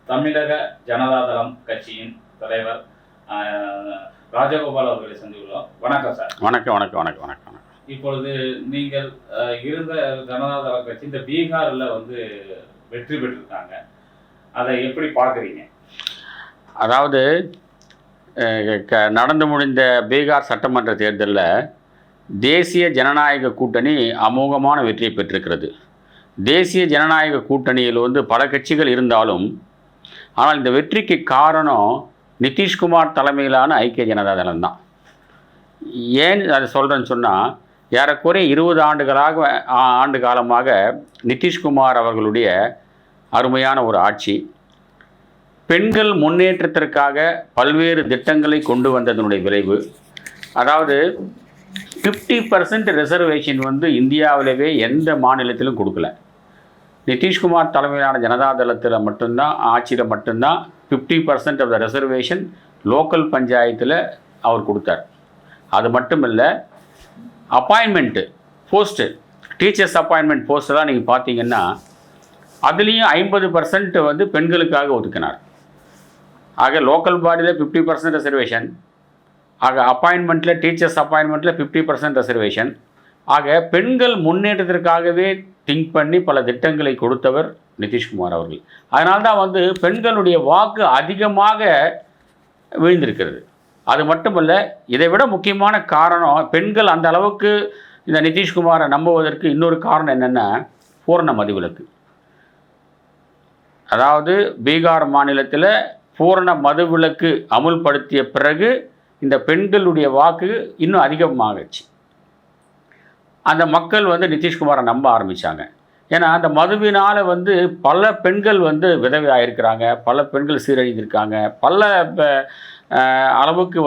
தமிழக ஜனதாதளம் கட்சியின் தலைவர் ராஜகோபால் அவர்களை சந்தித்துள்ளோம். வணக்கம் சார். வணக்கம் வணக்கம் வணக்கம் வணக்கம். இப்பொழுது நீங்கள் இருந்த ஜனதாதள கட்சி இந்த பீகாரில் வெற்றி பெற்றிருக்காங்க, அதை எப்படி பார்க்குறீங்க? அதாவது நடந்து முடிந்த பீகார் சட்டமன்ற தேர்தலில் தேசிய ஜனநாயக கூட்டணி அமோகமான வெற்றியை பெற்றிருக்கிறது. தேசிய ஜனநாயக கூட்டணியில் பல கட்சிகள் இருந்தாலும் ஆனால் இந்த வெற்றிக்கு காரணம் நிதிஷ்குமார் தலைமையிலான ஐக்கிய ஜனதாதளம் தான். ஏன் அதை சொல்கிறேன்னு சொன்னால், ஏறக்குறைய 20 ஆண்டு காலமாக நிதிஷ்குமார் அவர்களுடைய அருமையான ஒரு ஆட்சி, பெண்கள் முன்னேற்றத்திற்காக பல்வேறு திட்டங்களை கொண்டு வந்ததனுடைய விளைவு. அதாவது 50% ரிசர்வேஷன் இந்தியாவிலவே எந்த மாநிலத்திலும் கொடுக்கல. நிதிஷ்குமார் தலைமையிலான ஜனதாதளத்தில் மட்டும்தான், ஆட்சியில் மட்டும்தான் 50% ஆஃப் த ரிசர்வேஷன் லோக்கல் பஞ்சாயத்தில் அவர் கொடுத்தார். அது மட்டும் இல்லை, அப்பாயின்மெண்ட்டு போஸ்ட்டு, டீச்சர்ஸ் அப்பாயின்மெண்ட் போஸ்ட்டெல்லாம் நீங்கள் பார்த்தீங்கன்னா அதுலேயும் 50% பெண்களுக்காக ஒதுக்கினார். ஆக லோக்கல் பாடியில் 50% ரிசர்வேஷன், ஆக அப்பாயின்மெண்ட்டில், டீச்சர்ஸ் அப்பாயின்மெண்ட்டில் 50% ரிசர்வேஷன். ஆக பெண்கள் முன்னேற்றத்திற்காகவே திங்க் பண்ணி பல திட்டங்களை கொடுத்தவர் நிதிஷ்குமார் அவர்கள். அதனால்தான் பெண்களுடைய வாக்கு அதிகமாக விழுந்திருக்கிறது. அது மட்டுமல்ல, இதை விட முக்கியமான காரணம், பெண்கள் அந்த அளவுக்கு இந்த நிதிஷ்குமாரை நம்புவதற்கு இன்னொரு காரணம் என்னென்னா, பூரண மதுவிலக்கு. அதாவது பீகார் மாநிலத்தில் பூரண மதுவிலக்கு அமுல்படுத்திய பிறகு இந்த பெண்களுடைய வாக்கு இன்னும் அதிகமாகச்சு. அந்த மக்கள் நிதிஷ்குமாரை நம்ப ஆரம்பித்தாங்க. ஏன்னா அந்த மதுவினால் பல பெண்கள் விதவை ஆகிருக்கிறாங்க, பல பெண்கள் சீரழிந்திருக்காங்க, பல அளவுக்கு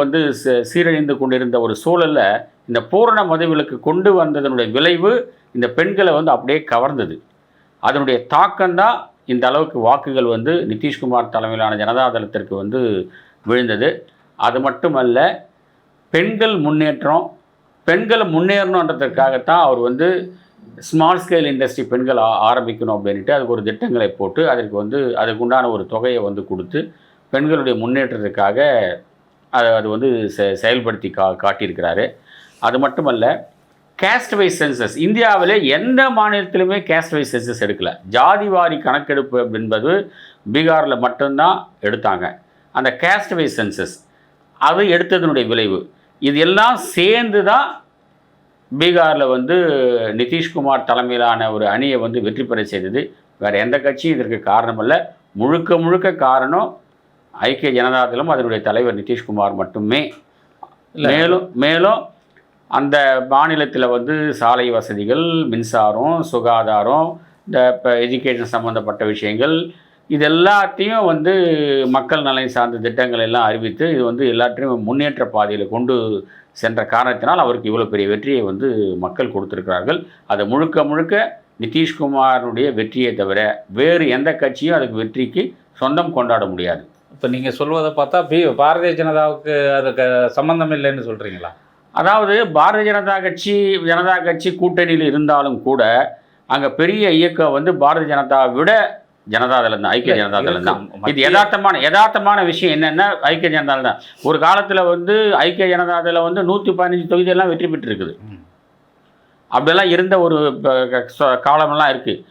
சீரழிந்து கொண்டிருந்த ஒரு சூழலில் இந்த பூரண மதுவிலக்கு கொண்டு வந்ததனுடைய விளைவு இந்த பெண்களை அப்படியே கவர்ந்தது. அதனுடைய தாக்கம்தான் இந்த அளவுக்கு வாக்குகள் நிதிஷ்குமார் தலைமையிலான ஜனதாதளத்திற்கு விழுந்தது. அது மட்டுமல்ல, பெண்கள் முன்னேற்றம், பெண்கள் முன்னேறணுன்றதுக்காகத்தான் அவர் ஸ்மால் ஸ்கேல் இண்டஸ்ட்ரி பெண்கள் ஆரம்பிக்கணும் அப்படின்ட்டு அதுக்கு ஒரு திட்டங்களை போட்டு அதற்கு அதுக்குண்டான ஒரு தொகையை கொடுத்து பெண்களுடைய முன்னேற்றத்துக்காக அது செயல்படுத்தி காட்டியிருக்கிறாரு. அது மட்டுமல்ல, கேஸ்ட் வைஸ் சென்சஸ் இந்தியாவில் எந்த மாநிலத்திலுமே கேஸ்ட் வைஸ் சென்சஸ் எடுக்கலை. ஜாதிவாரி கணக்கெடுப்பு என்பது பீகாரில் மட்டும்தான் எடுத்தாங்க. அந்த கேஸ்ட் வைஸ் சென்சஸ் அது எடுத்ததனுடைய விளைவு இது எல்லாம் சேர்ந்து தான் பீகாரில் நிதிஷ்குமார் தலைமையிலான ஒரு அணியை வெற்றி பெற செய்தது. வேறு எந்த கட்சியும் இதற்கு காரணம் இல்லை. முழுக்க முழுக்க காரணம் ஐக்கிய ஜனதாதளம், அதனுடைய தலைவர் நிதிஷ்குமார் மட்டுமே. மேலும் அந்த மாநிலத்தில் சாலை வசதிகள், மின்சாரம், சுகாதாரம், இந்த இப்போ எஜுகேஷன் சம்மந்தப்பட்ட விஷயங்கள், இது எல்லாத்தையும் மக்கள் நலன் சார்ந்த திட்டங்கள் எல்லாம் அறிவித்து இது எல்லாத்தையும் முன்னேற்ற பாதையில் கொண்டு சென்ற காரணத்தினால் அவருக்கு இவ்வளோ பெரிய வெற்றியை மக்கள் கொடுத்துருக்கிறார்கள். அதை முழுக்க முழுக்க நிதிஷ்குமாருடைய வெற்றியை தவிர வேறு எந்த கட்சியும் அதுக்கு வெற்றிக்கு சொந்தம் கொண்டாட முடியாது. இப்போ நீங்கள் சொல்வதை பார்த்தா பாரதிய ஜனதாவுக்கு அதுக்கு சம்மந்தம் இல்லைன்னு சொல்கிறீங்களா? அதாவது பாரதிய ஜனதா கட்சி கூட்டணியில் இருந்தாலும் கூட அங்கே பெரிய இயக்கம் பாரதிய ஜனதாவை விட ஜனதாதளம் தான், ஐக்கிய ஜனதாதளம் தான். இது யதார்த்தமான விஷயம் என்னென்னா, ஐக்கிய ஜனதாதளம் தான் ஒரு காலத்தில் ஐக்கிய ஜனதாதளம் 115 தொகுதியெல்லாம் வெற்றி பெற்றிருக்குது. அப்படியெல்லாம் இருந்த ஒரு காலமெல்லாம் இருக்குது.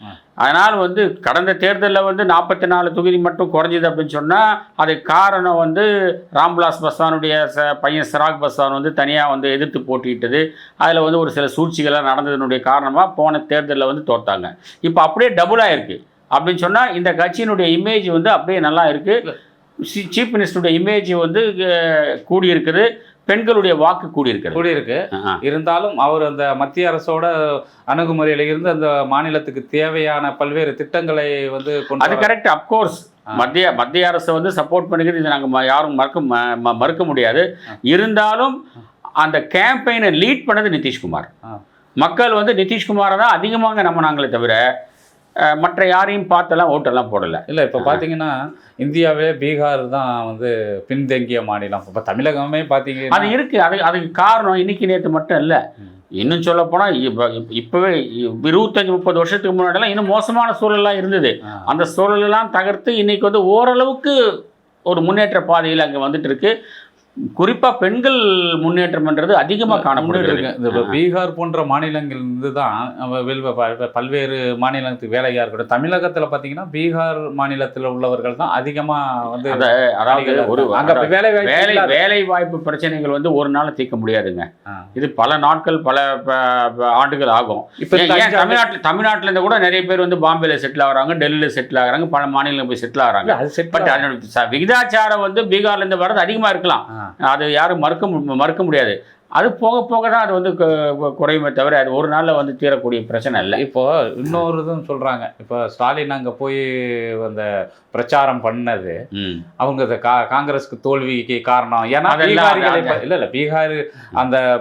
அதனால் கடந்த தேர்தலில் 44 தொகுதி மட்டும் குறைஞ்சிது அப்படின்னு சொன்னால் அதுக்கு காரணம் ராம்விலாஸ் பாஸ்வானுடைய பையன் சிராக் பாஸ்வான் தனியாக எதிர்த்து போட்டியிட்டது. அதில் ஒரு சில சூழ்ச்சிகள்லாம் நடந்ததுனுடைய காரணமாக போன தேர்தலில் தோற்றாங்க. இப்போ அப்படியே டபுளாக இருக்குது அப்படின்னு சொன்னால் இந்த கட்சியினுடைய இமேஜ் அப்படியே நல்லா இருக்குது. சீஃப் மினிஸ்டருடைய இமேஜ் கூடியிருக்குது, பெண்களுடைய வாக்கு கூடியிருக்கு. இருந்தாலும் அவர் அந்த மத்திய அரசோட அணுகுமுறையில் இருந்து அந்த மாநிலத்துக்கு தேவையான பல்வேறு திட்டங்களை அது கரெக்ட். அப்கோர்ஸ் மத்திய அரசை சப்போர்ட் பண்ணுகிறது, இது நாங்கள் யாரும் மறுக்க முடியாது. இருந்தாலும் அந்த கேம்பெயினை லீட் பண்ணது நிதிஷ்குமார். மக்கள் நிதிஷ்குமாரை தான் அதிகமாக நம்பினாங்களே தவிர மற்ற யாரையும் பார்த்தெல்லாம் ஓட்டெல்லாம் போடலை. இல்லை, இப்போ பார்த்தீங்கன்னா இந்தியாவே பீகார் தான் பின்தங்கிய மாநிலம். இப்போ தமிழகமே பார்த்தீங்கன்னா அது இருக்குது. அதுக்கு காரணம் இன்னைக்கு நேற்று மட்டும் இல்லை. இன்னும் சொல்லப்போனால் இப்போவே 25-30 வருஷத்துக்கு முன்னாடிலாம் இன்னும் மோசமான சூழல்லாம் இருந்தது. அந்த சூழலெல்லாம் தகர்த்து இன்னைக்கு வந்து ஓரளவுக்கு ஒரு முன்னேற்ற பாதையில் அங்கே வந்துட்டு இருக்கு. குறிப்பாக பெண்கள் முன்னேற்றம்ன்றது அதிகமாக காணப்படுகிறது. இந்த பீகார் போன்ற மாநிலங்கள்லேருந்து தான் பல்வேறு மாநிலத்துக்கு வேலையாக இருக்கட்டும். தமிழகத்தில் பார்த்தீங்கன்னா பீகார் மாநிலத்தில் உள்ளவர்கள் தான் அதிகமாக வந்து அதாவது ஒரு வேலை வாய்ப்பு பிரச்சனைகள் வந்து ஒரு நாள் தீர்க்க முடியாதுங்க. இது பல நாட்கள் பல ஆண்டுகள் ஆகும். இப்போ தமிழ்நாட்டில் இருந்து கூட நிறைய பேர் வந்து பாம்பேல செட்டில் ஆகிறாங்க, டெல்லியில் செட்டில் ஆகிறாங்க, பல மாநிலங்கள் போய் செட்டில் ஆகிறாங்க. பட் அதோட விகிதாச்சாரம் வந்து பீகார்லேருந்து வர்றது அதிகமாக இருக்கலாம், அது யாரும் மறுக்க முடியாது. அது போக போக தான் அது வந்து குறையுமே தவிர அது ஒரு நாளில் வந்து தீரக்கூடிய பிரச்சனை இல்லை. இப்போ இன்னொரு இதுவும் சொல்கிறாங்க, இப்போ ஸ்டாலின் அங்கே போய் அந்த பிரச்சாரம் பண்ணது அவங்க காங்கிரஸுக்கு தோல்விக்கு காரணம். ஏன்னா இல்லை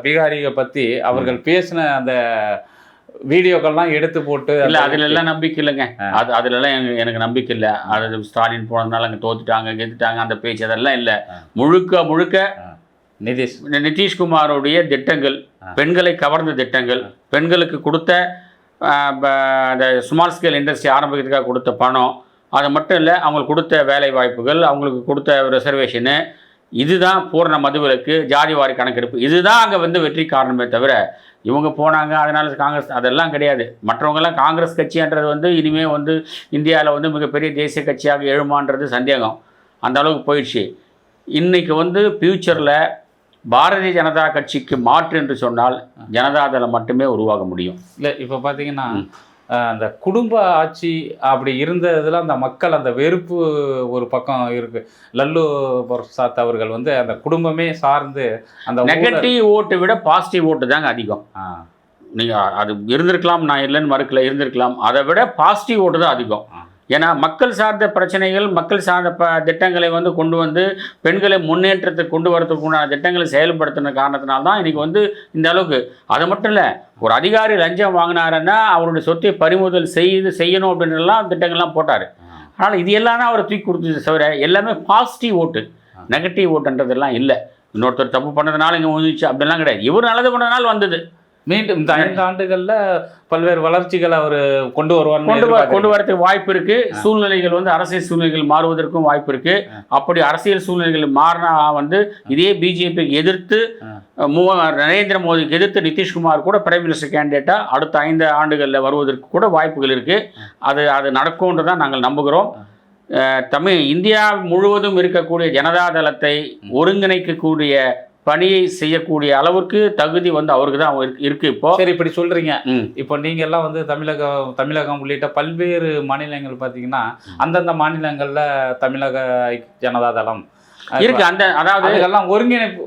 பீகாரியை பற்றி அவர்கள் பேசின அந்த வீடியோக்கள்லாம் எடுத்து போட்டு இல்லை, அதுலெல்லாம் நம்பிக்கை இல்லைங்க. அதுலலாம் எனக்கு நம்பிக்கை இல்லை. அது ஸ்டாலின் போனதுனால அங்கே தோத்துட்டாங்க கெத்துட்டாங்க அந்த பேச்சு அதெல்லாம் இல்லை. முழுக்க நிதிஷ்குமாரோடைய திட்டங்கள், பெண்களை கவர்ந்த திட்டங்கள், பெண்களுக்கு கொடுத்த அந்த ஸ்மால் ஸ்கேல் இண்டஸ்ட்ரி ஆரம்பிக்கிறதுக்காக கொடுத்த பணம், அது மட்டும் இல்லை அவங்களுக்கு கொடுத்த வேலை வாய்ப்புகள், அவங்களுக்கு கொடுத்த ரிசர்வேஷனு, இதுதான் பூரண மதுவிலக்கு, ஜாதிவாரி கணக்கெடுப்பு, இதுதான் அங்கே வந்து வெற்றி காரணமே தவிர இவங்க போனாங்க அதனால் காங்கிரஸ் அதெல்லாம் கிடையாது. மற்றவங்கெல்லாம் காங்கிரஸ் கட்சின்றது வந்து இனிமேல் வந்து இந்தியாவில் வந்து மிகப்பெரிய தேசிய கட்சியாக எழுமான்றது சந்தேகம், அந்த அளவுக்கு போயிடுச்சு. இன்றைக்கி வந்து ஃப்யூச்சரில் பாரதிய ஜனதா கட்சிக்கு மாற்று என்று சொன்னால் ஜனதாதளம் மட்டுமே உருவாக முடியும். இல்லை இப்போ பார்த்தீங்கன்னா அந்த குடும்ப ஆட்சி அப்படி இருந்ததில் அந்த மக்கள் அந்த வெறுப்பு ஒரு பக்கம் இருக்குது. லல்லு பிரசாத் அவர்கள் வந்து அந்த குடும்பமே சார்ந்து அந்த நெகட்டிவ் ஓட்டை விட பாசிட்டிவ் ஓட்டு தாங்க அதிகம். நீங்கள் அது இருந்திருக்கலாம், நான் இல்லைன்னு மறுக்கல, இருந்திருக்கலாம். அதை விட பாசிட்டிவ் ஓட்டு தான் அதிகம். ஏன்னா மக்கள் சார்ந்த பிரச்சனைகள், மக்கள் சார்ந்த திட்டங்களை வந்து கொண்டு வந்து பெண்களை முன்னேற்றத்துக்கு கொண்டு வரதுக்குண்டான திட்டங்களை செயல்படுத்தின காரணத்தினால்தான் இன்றைக்கி வந்து இந்த அளவுக்கு. அது மட்டும் இல்லை, ஒரு அதிகாரி லஞ்சம் வாங்கினாருன்னா அவருடைய சொத்தை பறிமுதல் செய்யணும் அப்படின்றலாம் திட்டங்கள்லாம் போட்டார். அதனால் இது எல்லாம் தான் அவர் தூக்கி கொடுத்தது தவிர எல்லாமே பாசிட்டிவ் ஓட்டு, நெகட்டிவ் ஓட்டுன்றதெல்லாம் இல்லை. இன்னொருத்தர் தப்பு பண்ணதுனால இங்கே வந்துச்சு அப்படிலாம் கிடையாது. இவர் நல்லது பண்ணதுனால வந்தது. மீண்டும் இந்த 5 ஆண்டுகளில் பல்வேறு வளர்ச்சிகள் அவர் கொண்டு வரதுக்கு வாய்ப்பு இருக்குது. சூழ்நிலைகள் வந்து அரசியல் சூழ்நிலைகள் மாறுவதற்கும் வாய்ப்பு இருக்குது. அப்படி அரசியல் சூழ்நிலைகள் மாறினா வந்து இதே பிஜேபிக்கு எதிர்த்து நரேந்திர மோடிக்கு எதிர்த்து நிதிஷ்குமார் கூட பிரைம் மினிஸ்டர் கேண்டிடேட்டாக அடுத்த 5 ஆண்டுகளில் வருவதற்கு கூட வாய்ப்புகள் இருக்குது. அது நடக்கும்னு தான் நாங்கள் நம்புகிறோம். இந்தியா முழுவதும் இருக்கக்கூடிய ஜனதாதளத்தை ஒருங்கிணைக்கக்கூடிய பணியை செய்யக்கூடிய அளவுக்கு தகுதி வந்து அவருக்கு தான் இருக்கு. இப்போ சரி, இப்படி சொல்றீங்க. இப்போ நீங்க எல்லாம் வந்து தமிழகம் உள்ளிட்ட பல்வேறு மாநிலங்கள் பார்த்தீங்கன்னா அந்தந்த மாநிலங்கள்ல தமிழக ஜனதாதளம் இருக்கு. அதாவது எல்லாம் ஒருங்கிணைப்பு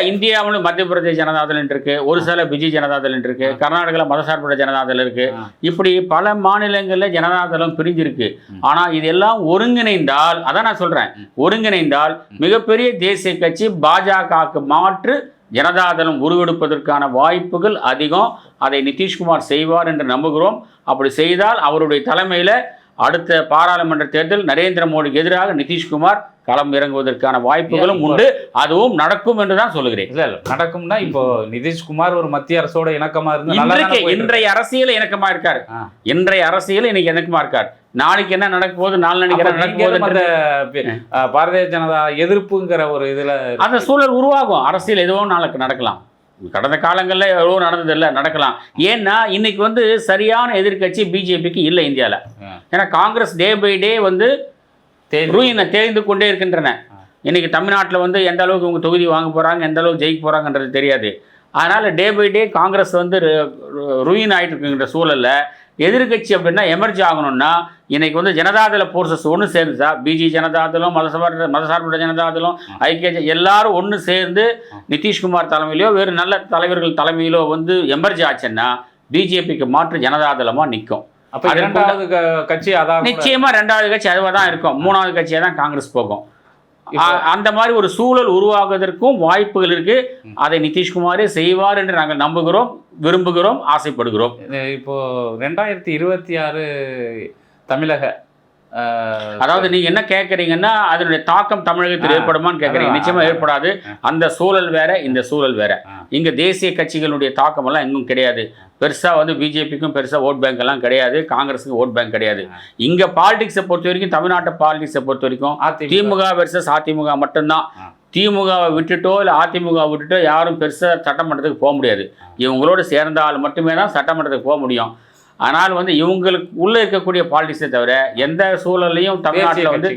இந்தியாவில் மத்திய பிரதேச ஜனதாதளம் இருக்கு, ஒரு சில பிஜி ஜனதாதளம் இருக்கு, கர்நாடகாவில் மதசார்பற்ற ஜனதாதளம் இருக்கு. இப்படி பல மாநிலங்களில் ஜனதாதளம் பிரிஞ்சிருக்கு. ஆனால் இதெல்லாம் ஒருங்கிணைந்தால், அதான் நான் சொல்றேன், ஒருங்கிணைந்தால் மிகப்பெரிய தேசிய கட்சி பாஜகவுக்கு மாற்று ஜனதாதளம் உருவெடுப்பதற்கான வாய்ப்புகள் அதிகம். அதை நிதிஷ்குமார் செய்வார் என்று நம்புகிறோம். அப்படி செய்தால் அவருடைய தலைமையில் அடுத்த பாராளுமன்ற தேர்தல் நரேந்திர மோடிக்கு எதிராக நிதிஷ்குமார் களம் இறங்குவதற்கான வாய்ப்புகளும் உண்டு. அதுவும் நடக்கும் என்று தான் சொல்லுகிறேன். இல்ல நடக்கும்னா இப்போ நிதிஷ்குமார் ஒரு மத்திய அரசோட இணக்கமா இருந்து இன்றைய அரசியல் இணக்கமா இருக்காரு. இன்றைய அரசியல் இன்னைக்கு இணக்கமா இருக்காரு. நாளைக்கு என்ன நடக்க போகுது, நாளைக்கு என்ன நடக்க போகுது, பாரதிய ஜனதா எதிர்ப்புங்கிற ஒரு இதுல அந்த சூழல் உருவாகும். அரசியல் எதுவும் நாளைக்கு நடக்கலாம். கடந்த காலங்களில் எவ்வளோ நடந்ததில்லை, நடக்கலாம். ஏன்னா இன்னைக்கு வந்து சரியான எதிர்கட்சி பிஜேபிக்கு இல்லை இந்தியாவில். ஏன்னா காங்கிரஸ் டே பை டே வந்து தேய்ந்து கொண்டே இருக்கின்றன. இன்னைக்கு தமிழ்நாட்டில் வந்து எந்த அளவுக்கு இவங்க தொகுதி வாங்க போகிறாங்க, எந்த அளவுக்கு ஜெயிக்க போகிறாங்கன்றது தெரியாது. அதனால் டே பை டே காங்கிரஸ் வந்து ரூயின் ஆகிட்டு இருக்குங்கிற சூழலில் எதிர்கட்சி அப்படின்னா எமர்ஜி ஆகணும்னா இன்னைக்கு வந்து ஜனதாதள போர்சஸ் ஒன்று சேர்ந்துச்சா, பிஜி ஜனதாதளம், மதசார்பற்ற ஜனதாதளம், ஐக்கிய எல்லாரும் ஒன்று சேர்ந்து நிதிஷ்குமார் தலைமையிலோ வேறு நல்ல தலைவர்கள் தலைமையிலோ வந்து எமர்ஜி ஆச்சுன்னா பிஜேபிக்கு மாற்று ஜனதாதளமாக நிற்கும். அப்போ இரண்டாவது கட்சி அதான் நிச்சயமாக ரெண்டாவது கட்சி அதுவாக தான் இருக்கும். மூணாவது கட்சியாக தான் காங்கிரஸ் போகும். அந்த மாதிரி ஒரு சூழல் உருவாகுவதற்கும் வாய்ப்புகள் இருக்கு. அதை நிதிஷ்குமாரே செய்வார் என்று நாங்கள் நம்புகிறோம், விரும்புகிறோம், ஆசைப்படுகிறோம். இப்போ 2026 தமிழக அதாவது நீங்க என்ன கேட்குறீங்கன்னா அதனுடைய தாக்கம் தமிழகத்தில் ஏற்படுமான்னு கேட்குறீங்க. நிச்சயமா ஏற்படாது. அந்த சூழல் வேற, இந்த சூழல் வேற. இங்க தேசிய கட்சிகளுடைய தாக்கம் எல்லாம் எங்கும் கிடையாது. பெருசா வந்து பிஜேபிக்கும் பெருசா ஓட் பேங்க் எல்லாம் கிடையாது, காங்கிரஸுக்கும் ஓட் பேங்க் கிடையாது. இங்க பாலிடிக்ஸை பொறுத்த வரைக்கும், தமிழ்நாட்டு பாலிடிக்ஸை பொறுத்த வரைக்கும் திமுக வெர்சஸ் அதிமுக மட்டும்தான். திமுகவை விட்டுட்டோ இல்லை அதிமுக விட்டுட்டோ யாரும் பெருசாக சட்டமன்றத்துக்கு போக முடியாது. இவங்களோடு சேர்ந்தால் மட்டுமே தான் சட்டமன்றத்துக்கு போக முடியும். ஆனால் வந்து இவங்களுக்கு உள்ளே இருக்கக்கூடிய பாலிடிக்ஸை தவிர எந்த சூழல்லையும் தமிழ்நாட்டில் வந்து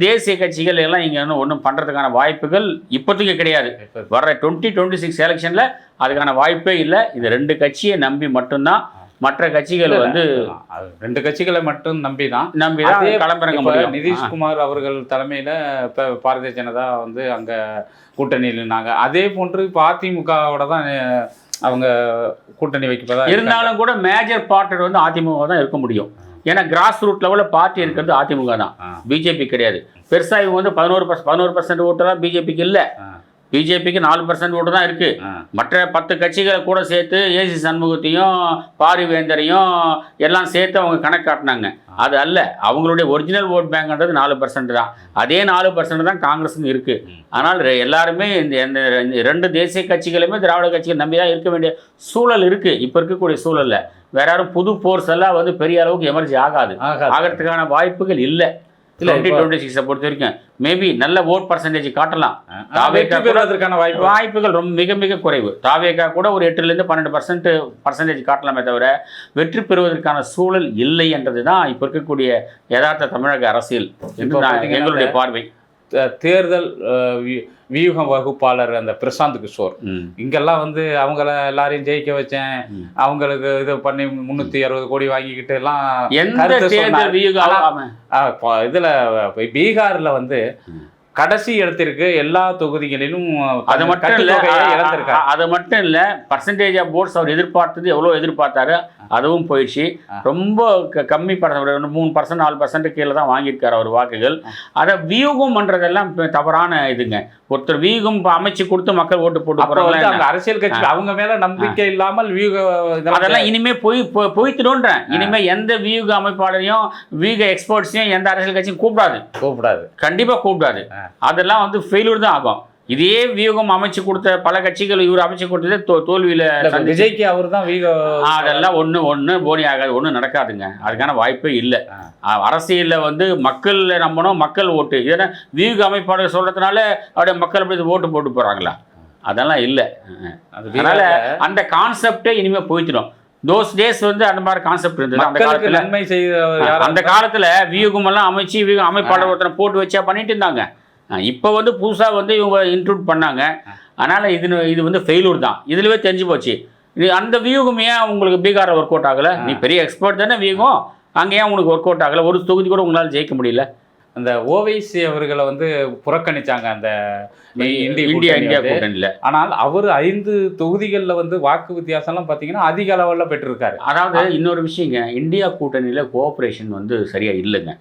தேசிய கட்சிகள் எல்லாம் இங்கே ஒன்றும் பண்ணுறதுக்கான வாய்ப்புகள் இப்போதைக்கு கிடையாது. வர்ற 2026 எலெக்ஷனில் அதுக்கான வாய்ப்பே இல்லை. இந்த 2 கட்சியை நம்பி மட்டும்தான். மற்ற கட்சிகள் வந்து 2 கட்சிகளை மட்டும் நம்பி தான் கிளம்புறாங்க முடியும். நிதிஷ்குமார் அவர்கள் தலைமையில் இப்போ பாரதிய ஜனதா வந்து அங்கே கூட்டணியில் இருந்தாங்க. அதே போன்று இப்போ அதிமுகவோட தான் அவங்க கூட்டணி வைக்கப்பதா இருந்தாலும் கூட மேஜர் பார்ட்டர் வந்து அதிமுக தான் இருக்க முடியும். ஏன்னா கிராஸ் ரூட் லெவலில் பார்ட்டி இருக்கிறது அதிமுக தான், பிஜேபி கிடையாது. பெருசாக இவங்க வந்து 11% ஓட்டு தான் பிஜேபிக்கு இல்லை. பிஜேபிக்கு 4% ஓட்டு தான் இருக்கு. மற்ற 10 கட்சிகளை கூட சேர்த்து ஏசி சண்முகத்தையும் பாரிவேந்தரையும் எல்லாம் சேர்த்து அவங்க கணக்கு காட்டினாங்க. அது அல்ல, அவங்களுடைய ஒரிஜினல் ஓட் பேங்க்ன்றது 4% தான். அதே 4% தான் காங்கிரஸுக்கு இருக்கு. ஆனால் எல்லாருமே இந்த 2 தேசிய கட்சிகளுமே திராவிட கட்சிகள் நம்பி தான் இருக்க வேண்டிய சூழல் இருக்கு. இப்போ இருக்கக்கூடிய சூழல்ல வேற யாரும் புது போர்ஸ் எல்லாம் வந்து பெரிய அளவுக்கு எமர்ஜி ஆகிறதுக்கான வாய்ப்புகள் இல்லை. 2026 பொறுத்த வரைக்கும் மேபி நல்ல ஓட் பர்சன்டேஜ் காட்டலாம். வாய்ப்புகள் ரொம்ப மிக மிக குறைவு. தாவேகா கூட ஒரு 8லேருந்து 12% காட்டலாமே தவிர வெற்றி பெறுவதற்கான சூழல் இல்லை என்றது தான் இப்போ இருக்கக்கூடிய யதார்த்த தமிழக அரசியல் எங்களுடைய பார்வை. தேர்தல் வியூக வகுப்பாளர் அந்த பிரசாந்த் கிஷோர் இங்கெல்லாம் வந்து அவங்கள எல்லாரையும் ஜெயிக்க வச்சேன், அவங்களுக்கு இது பண்ணி 360 கோடி வாங்கிக்கிட்டு எல்லாம் இதுல பீகார்ல வந்து கடைசி இடத்திற்கு எல்லா தொகுதிகளிலும் அது மட்டும் இல்லை பர்சன்டேஜ் ஆஃப் ஓட்ஸ் அவர் எதிர்பார்த்தது எவ்வளோ எதிர்பார்த்தாரு அதுவும் போயிடுச்சு. ரொம்ப கம்மி 3% 4% கீழே தான் வாங்கியிருக்காரு அவர் வாக்குகள். அதை வியூகம் பண்ணுறதெல்லாம் தவறான இதுங்க. ஒருத்தர் வியூகம் அமைச்சு கொடுத்து மக்கள் ஓட்டு போட்டு போகிறாங்க. அரசியல் கட்சி அவங்க மேல நம்பிக்கை இல்லாமல் அதெல்லாம் இனிமே போய்த்துடுன்றேன். இனிமே எந்த வியூக அமைப்பாளரையும் வியூக எக்ஸ்பர்ட்ஸையும் எந்த அரசியல் கட்சியும் கூப்பிடாது, கண்டிப்பாக கூப்பிடாது. அதெல்லாம் வந்து ஃபெயிலூர் தான் ஆகும். இதே வியூகம் அமைச்சு கொடுத்த பல கட்சிகள் இவர் அமைச்சு கொடுத்ததே தோல்வியில. விஜய்க்கு அவர் தான் அதெல்லாம் ஒன்று போனி ஆகாது, ஒன்றும் நடக்காதுங்க. அதுக்கான வாய்ப்பே இல்லை. அரசியலில் வந்து மக்கள் நம்பணும், மக்கள் ஓட்டு. ஏன்னா வியூக அமைப்பாளர் சொல்றதுனால அப்படியே மக்கள் அப்படி ஓட்டு போட்டு போறாங்களா? அதெல்லாம் இல்லை. அதனால அந்த கான்செப்டே இனிமே போய்த்திடும். தோஸ் டேஸ் வந்து அந்த மாதிரி கான்செப்ட் இருந்தது அந்த காலத்துல. நன்மை செய்ய அந்த காலத்துல வியூகம் எல்லாம் அமைச்சு அமைப்பாளர் ஒருத்தனை போட்டு வச்சா பண்ணிட்டு இருந்தாங்க. இப்போ வந்து புதுசாக வந்து இவங்க இன்க்ளூட் பண்ணாங்க. அதனால் இது வந்து ஃபெயிலூர் தான். இதுலவே தெரிஞ்சு போச்சு. இது அந்த வியூகம் ஏன் உங்களுக்கு பீகாரில் ஒர்க் அவுட் ஆகலை? நீ பெரிய எக்ஸ்பர்ட் தானே வியூகம், அங்கே ஏன் உங்களுக்கு ஒர்க் அவுட் ஆகலை? ஒரு தொகுதி கூட உங்களால் ஜெயிக்க முடியல. அந்த ஓவைசி அவர்களை வந்து புறக்கணிச்சாங்க அந்த இந்தியா கூட்டணியில். ஆனால் அவர் 5 தொகுதிகளில் வந்து வாக்கு வித்தியாசம்லாம் பார்த்தீங்கன்னா அதிக அளவில் பெற்றிருக்காரு. அதாவது இன்னொரு விஷயங்க, இந்தியா கூட்டணியில் கோஆப்ரேஷன் வந்து சரியாக இல்லைங்க.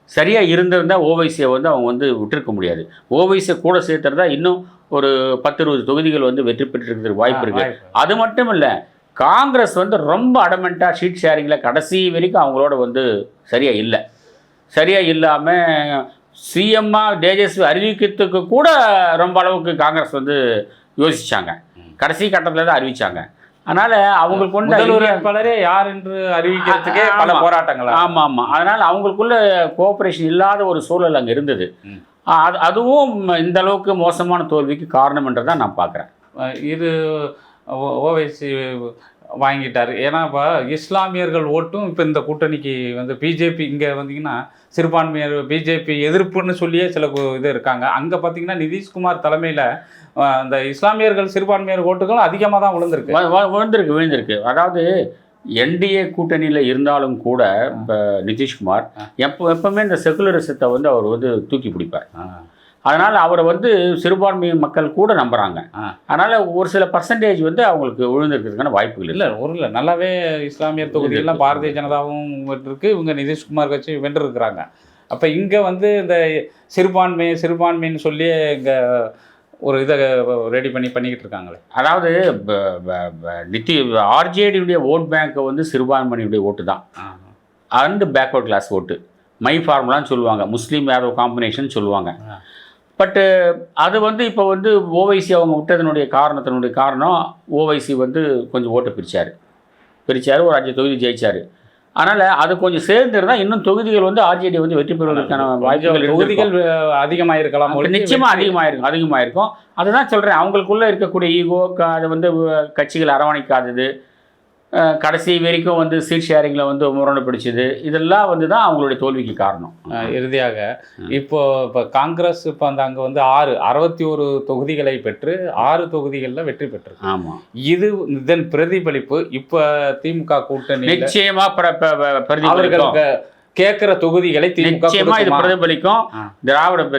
சரியாக இருந்திருந்தால் ஓவைசியை வந்து அவங்க வந்து விட்டுருக்க முடியாது. ஓவைசியை கூட சேர்த்துறதா இன்னும் ஒரு 10-20 தொகுதிகள் வந்து வெற்றி பெற்றிருக்கிறதுக்கு வாய்ப்பு இருக்குது. அது மட்டும் இல்லை, காங்கிரஸ் வந்து ரொம்ப அடமெண்ட்டாக ஷீட் ஷேரிங்கில் கடைசி வரைக்கும் அவங்களோட வந்து சரியாக இல்லை. சரியாக இல்லாமல் சிஎம்மாக தேஜஸ்வி அறிவிக்கிறதுக்கு கூட ரொம்ப அளவுக்கு காங்கிரஸ் வந்து யோசித்தாங்க. கடைசி கட்டத்தில் தான் அறிவித்தாங்க. அதனால் அவங்களுக்கு முதல்வரே யார் என்று அறிவிக்கிறதுக்கே பல போராட்டங்கள். ஆமாம். அதனால் அவங்களுக்குள்ள கோஆப்ரேஷன் இல்லாத ஒரு சூழல் அங்கே இருந்தது. அதுவும் இந்த அளவுக்கு மோசமான தோல்விக்கு காரணம்ன்றதான் நான் பார்க்குறேன். இது ஓவைசி வாங்கிட்டார். ஏன்னா இப்போ இஸ்லாமியர்கள் ஓட்டும் இப்போ இந்த கூட்டணிக்கு வந்து பிஜேபி இங்கே வந்தீங்கன்னா சிறுபான்மையர் பிஜேபி எதிர்ப்புன்னு சொல்லியே சில இது இருக்காங்க. அங்கே பார்த்தீங்கன்னா நிதிஷ்குமார் தலைமையில் அந்த இஸ்லாமியர்கள் சிறுபான்மையர் ஓட்டுகள் அதிகமாக தான் விழுந்திருக்கு. அதாவது என்டிஏ கூட்டணியில் இருந்தாலும் கூட இப்போ நிதிஷ்குமார் எப்பவுமே இந்த செகுலரிசத்தை வந்து அவர் வந்து தூக்கி பிடிப்பார். அதனால் அவரை வந்து சிறுபான்மை மக்கள் கூட நம்புகிறாங்க. அதனால் ஒரு சில பர்சன்டேஜ் வந்து அவங்களுக்கு விழுந்திருக்கிறதுக்கான வாய்ப்புகள் இல்லை. நல்லாவே இஸ்லாமியர் தொகுதியெல்லாம் பாரதிய ஜனதாவும் வென்றிருக்கு, இவங்க நிதிஷ்குமார் கட்சி வென்றிருக்கிறாங்க. அப்போ இங்கே வந்து இந்த சிறுபான்மைன்னு சொல்லி இங்கே ஒரு இதை ரெடி பண்ணிக்கிட்டு இருக்காங்களே. அதாவது ஆர்ஜேடியுடைய ஓட் பேங்க்கை வந்து சிறுபான்மையுடைய ஓட்டு தான், அண்ட் பேக்வர்ட் கிளாஸ் ஓட்டு. மை ஃபார்முலான்னு சொல்லுவாங்க, முஸ்லீம் யாதவ் காம்பினேஷன் சொல்லுவாங்க. பட்டு அது வந்து இப்போ வந்து ஓவைசி அவங்க விட்டதனுடைய காரணம் ஓவைசி வந்து கொஞ்சம் ஓட்டை பிரித்தார், ஒரு 5 தொகுதி ஜெயிச்சார். அதனால் அது கொஞ்சம் சேர்ந்துருந்தால் இன்னும் தொகுதிகள் வந்து ஆர்ஜேடி வந்து வெற்றி பெறுவதற்கான வாய்ப்புகள், தொகுதிகள் அதிகமாக இருக்கலாம், நிச்சயமாக அதிகமாயிருக்கும். அதுதான் சொல்கிறேன், அவங்களுக்குள்ளே இருக்கக்கூடிய ஈகோ, அது வந்து கட்சிகள் அரவணைக்காதது, கடைசி வரைக்கும் வந்து சீட் ஷேரிங்கில் வந்து முரணை பிடிச்சது, இதெல்லாம் வந்து தான் அவங்களுடைய தோல்விக்கு காரணம். இறுதியாக இப்போ காங்கிரஸ் இப்போ அங்கே வந்து 61 தொகுதிகளை பெற்று 6 தொகுதிகளில் வெற்றி பெற்று. ஆமாம், இதன் பிரதிபலிப்பு இப்போ திமுக கூட்டணி நிச்சயமாக அவர்களுக்கு கேட்குற தொகுதிகளை நிச்சயமா இது பிரதிபலிக்கும்.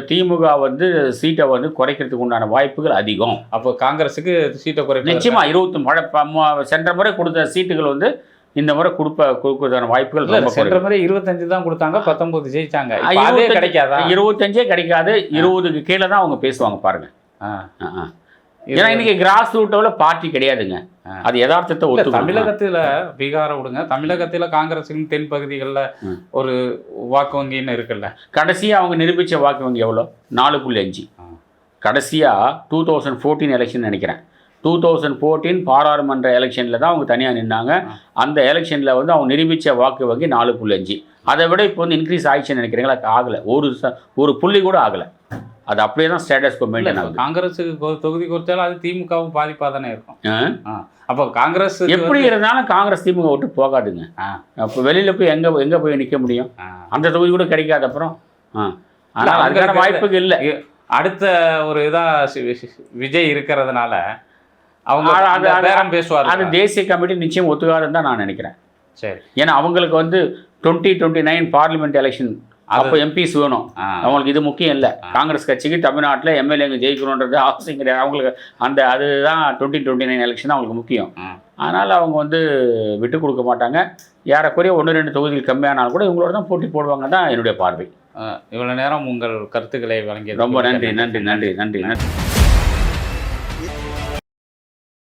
திமுக வந்து சீட்டை வந்து குறைக்கிறதுக்கு உண்டான வாய்ப்புகள் அதிகம். அப்போ காங்கிரஸுக்கு சீட்டை குறைக்க நிச்சயமா 20 சென்ற முறை கொடுத்த சீட்டுகள் வந்து இந்த முறை கொடுக்கறதான வாய்ப்புகள். சென்ற முறை 25 தான் கொடுத்தாங்க, 19 ஜெயிச்சாங்க. அதே கிடைக்காதா? 25 கிடைக்காது, 20க்கு கீழே தான் அவங்க பேசுவாங்க பாருங்க. ஏன்னா இன்னைக்கு கிராஸ் ரூட்டோட பார்ட்டி கிடையாதுங்க, அது யதார்த்தத்தை ஒத்து. தமிழகத்தில் பீகாரை விடுங்க, தமிழகத்தில் காங்கிரஸின் தென் பகுதிகளில் ஒரு வாக்கு வங்கின்னு இருக்குல்ல, கடைசியாக அவங்க நிரூபித்த வாக்கு வங்கி எவ்வளோ? 4.5. கடைசியாக 2014 எலெக்ஷன் நினைக்கிறேன், 2014 பாராளுமன்ற எலெக்ஷனில் தான் அவங்க தனியாக நின்னாங்க. அந்த எலெக்ஷனில் வந்து அவங்க நிரூபித்த வாக்கு வங்கி 4.5. அதை விட இப்போ வந்து இன்க்ரீஸ் ஆயிடுச்சுன்னு நினைக்கிறீங்களா? ஆகலை, ஒரு புள்ளி கூட ஆகலை. அது அப்படியே தான் ஸ்டேட்டஸ் மெயின்டைன் ஆகுது. காங்கிரஸுக்கு தொகுதி கொடுத்தாலும் அது திமுகவும் பாதிப்பாக தானே இருக்கும். அப்போ காங்கிரஸ் எப்படி இருந்தாலும் காங்கிரஸ் திமுக விட்டு போகாதுங்க. அப்போ வெளியில் போய் எங்கே போய் நிற்க முடியும்? அந்த தொகுதி கூட கிடைக்காது அப்புறம். ஆனால் அதுக்கான வாய்ப்புக்கு இல்லை. அடுத்த ஒரு இதாக விஜய் இருக்கிறதுனால அவங்க பேரம் பேசுவார். அது தேசிய கமிட்டி நிச்சயம் ஒத்துக்காதுன்னு தான் நான் நினைக்கிறேன். சரி, ஏன்னா அவங்களுக்கு வந்து 2029 பார்லிமெண்ட் எலெக்ஷன், அப்போ எம்பிஸ் வேணும் அவங்களுக்கு. இது முக்கியம் இல்லை. காங்கிரஸ் கட்சிக்கு தமிழ்நாட்டில் எம்எல்ஏங்க ஜெயிக்கணுன்றது அவசியம் கிடையாது அவங்களுக்கு. அதுதான் 2029 எலெக்ஷன் தான் அவங்களுக்கு முக்கியம். அதனால் அவங்க வந்து விட்டு கொடுக்க மாட்டாங்க. ஏறக்குறைய 1-2 தொகுதிகள் கம்மியானாலும் கூட இவங்களோட தான் போட்டி போடுவாங்க தான் என்னுடைய பார்வை. இவ்வளோ நேரம் உங்கள் கருத்துக்களை வழங்கியது ரொம்ப நன்றி.